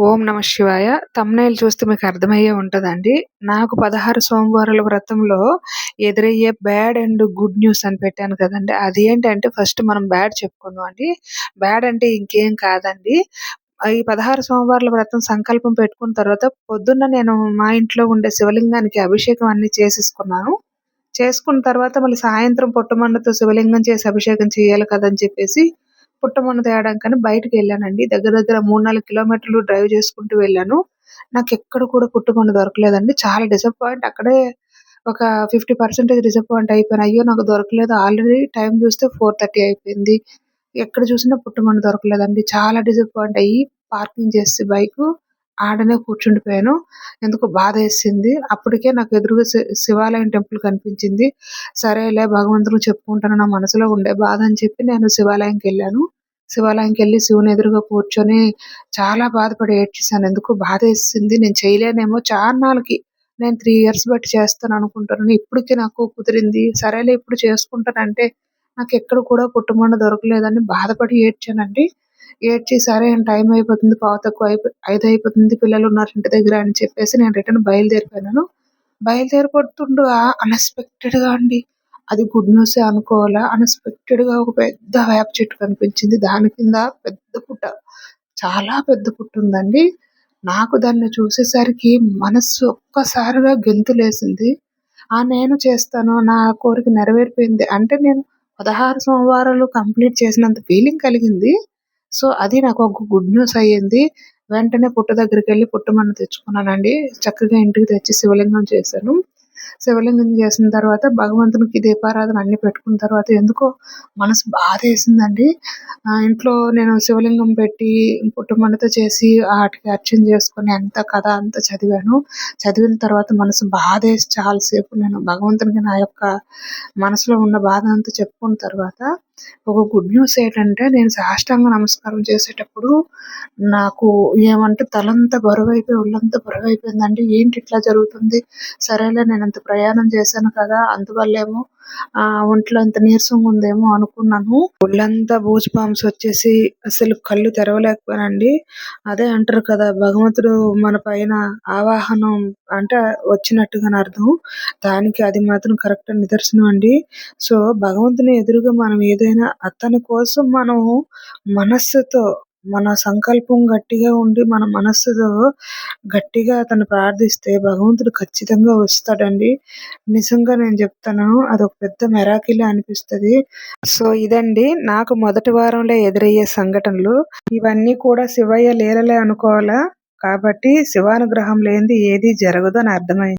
ఓం నమః శివాయ. థంబ్‌నెయిల్ చూస్తే మీకు అర్థమయ్యే ఉంటదండి. నాకు 16 సోమవారాల వ్రతంలో ఎదురయ్యే బ్యాడ్ అండ్ గుడ్ న్యూస్ అని పెట్టాను కదండీ! అదేంటంటే ఫస్ట్ మనం బ్యాడ్ చెప్పుకుందాం అండి. బ్యాడ్ అంటే ఇంకేం కాదండి. ఈ 16 సోమవారాల వ్రతం సంకల్పం పెట్టుకున్న తర్వాత పొద్దున్న నేను మా ఇంట్లో ఉండే శివలింగానికి అభిషేకం అన్నీ చేసేసుకున్నాను. చేసుకున్న తర్వాత మళ్ళీ సాయంత్రం పుట్టమన్నతో శివలింగం చేసి అభిషేకం చేయాలి కదా! అని చెప్పేసి పుట్టమన్న తేడానికని బయటికెళ్ళానండి. దగ్గర దగ్గర 3, 4 కిలోమీటర్లు డ్రైవ్ చేసుకుంటూ వెళ్ళాను. నాకెక్కడ కూడా పుట్టమన్న దొరకలేదండి. చాలా డిసప్పాయింట్ అక్కడే ఒక 50% డిసప్పాయింట్ అయిపోయాను. అయ్యో! నాకు దొరకలేదు. ఆల్రెడీ టైం చూస్తే 4:30 అయిపోయింది. ఎక్కడ చూసినా పుట్టమన్న దొరకలేదండి. చాలా డిసప్పాయింట్ అయ్యి పార్కింగ్ చేసి బైకు ఆడనే కూర్చుండిపోయాను. ఎందుకో బాధేసింది. అప్పటికే నాకు ఎదురుగా శివాలయం టెంపుల్ కనిపించింది. సరేలే భగవంతుడికి చెప్పుకుంటాను నా మనసులో ఉండే బాధ అని చెప్పి నేను శివాలయంకెళ్ళాను. శివాలయంకెళ్ళి శివుని ఎదురుగా కూర్చొని చాలా బాధపడి ఏడ్చేసాను. ఎందుకో బాధేసింది. నేను చేయలేనేమో చాన్నాళ్ళకి నేను 3 ఇయర్స్ బట్టి చేస్తాననుకుంటున్నాను. ఇప్పటికి నాకు కుదిరింది. సరేలే ఇప్పుడు చేసుకుంటానంటే నాకెక్కడ కూడా పుట్టమన్న దొరకలేదని బాధపడి ఏడ్చానండి. ఏడ్చి సరే టైం అయిపోతుంది. పావు తక్కువ 5 అయిపోతుంది. పిల్లలున్నారు ఇంటి దగ్గర అని చెప్పేసి నేను రిటర్న్ బయలుదేరిపోయాను. బయలుదేరిపోతుండగా అన్‌ఎక్స్‌పెక్టెడ్‌గా అండి. అది గుడ్ న్యూసే అనుకోవాలా, అన్‌ఎక్స్‌పెక్టెడ్‌గా ఒక పెద్ద వేప చెట్టు కనిపించింది. దాని కింద పెద్ద పుట్ట. చాలా పెద్ద పుట్టుందండి. నాకు దాన్ని చూసేసరికి మనస్సు ఒక్కసారిగా గెంతులేసింది. నేను చేస్తాను. నా కోరిక నెరవేరిపోయింది. అంటే నేను 16 సోమవారాలు కంప్లీట్ చేసినంత ఫీలింగ్ కలిగింది. సో, అది నాకు ఒక గుడ్ న్యూస్ అయ్యింది. వెంటనే పుట్ట దగ్గరికెళ్ళి పుట్టమన్ను తెచ్చుకున్నానండి. చక్కగా ఇంటికి తెచ్చి శివలింగం చేశాను. శివలింగం చేసిన తర్వాత భగవంతునికి దీపారాధన అన్నీ పెట్టుకున్న తర్వాత ఎందుకో మనసు బాధేసిందండి. ఇంట్లో నేను శివలింగం పెట్టి పుట్టమన్నుతో చేసి ఆటికి అర్చన చేసుకొని అంతా కథ అంతా చదివాను. చదివిన తర్వాత మనసు బాధేసి చాలా సేపు నేను భగవంతునికి నా యొక్క మనసులో ఉన్న బాధ అంతా చెప్పుకున్న తర్వాత ఒక గుడ్ న్యూస్ ఏంటంటే నేను సాష్టాంగ నమస్కారం చేసేటప్పుడు నాకు ఏమంటే తలంతా బరువైపోయి ఒళ్ళంతా బరువైపోయిందండి. ఏంటి ఇట్లా జరుగుతుంది? సరేలే నేనింత ప్రయాణం చేశాను కదా! అందువల్లేమో ఒంట్లో ఇంత నీరసంగా ఉందేమో అనుకున్నాను. ఒళ్ళంతా బూజ్ బాంబ్స్ వచ్చేసి అసలు కళ్ళు తెరవలేకపోయానండి. అదే అంటారు కదా! భగవంతుడు మన పైన ఆవాహనం అంటే వచ్చినట్టుగాని అర్థం. దానికి అది మాత్రం కరెక్ట్ నిదర్శనం అండి. సో, భగవంతుని ఎదురుగా మనం ఏదైనా అతని కోసం మనం మనస్సుతో మన సంకల్పం గట్టిగా ఉండి మన మనస్సుతో గట్టిగా అతన్ని ప్రార్థిస్తే భగవంతుడు ఖచ్చితంగా వస్తాడండి. నిజంగా నేను చెప్తాను. అదొక పెద్ద మిరాకిలే అనిపిస్తది. సో, ఇదండి నాకు మొదటి వారంలో ఎదురయ్యే సంఘటనలు. ఇవన్నీ కూడా శివయ్య లీలలే అనుకోవాలా. కాబట్టి శివానుగ్రహం లేనిది ఏది జరగదు అని అర్థమైంది.